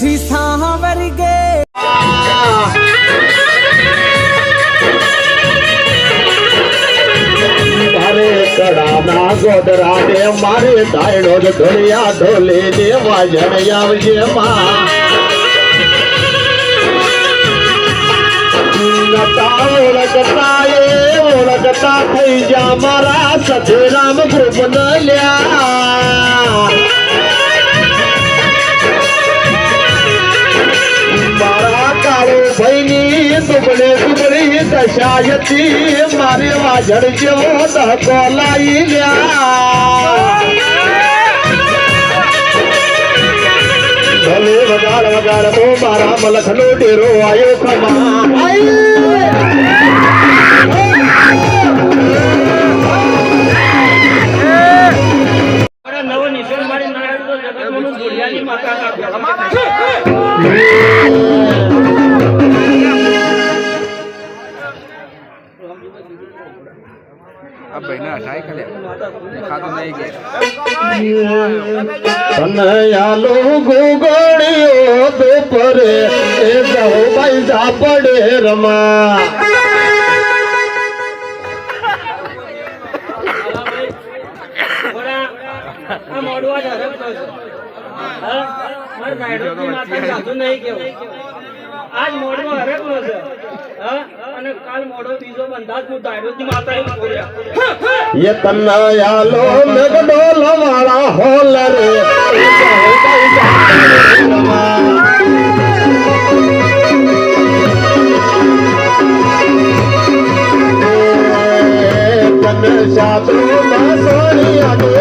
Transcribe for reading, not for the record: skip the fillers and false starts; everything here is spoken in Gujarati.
નથી સાવરી ગે મારે કડાના ગોદરા દે મારે દાયડો ઢોલિયા ઢોલે દેવા જણ આવજે માં ઓળખતા થઈ જા મારા સધેરામ ગ્રુપ ન લ્યા મારા કાળો ભાઈની દુબળે દુબળી દશાયતી મારે વાજળ જેવો ધક્કો લાવી લ્યા ભલે વગાડ વગાડ તો મારા મલખનો ડેરો આવ્યો ખમા નવો નિશાન મારી નારાયણ તો જગતનું બોલિયાની માતા अब बहना हटाई कर खाद नहीं गए કનૈયાલો ગોગળિયો દોપરે એ જાઓ ભાઈ જા પડે રમા આજ મોડો હરકનો છે અને કાલ મોડો બીજો બંધાત હું ડાયરોની માતા બોલ્યા ये कन्हैयालो मेघडोल वाला होल रे कन्हैया तो सोनिया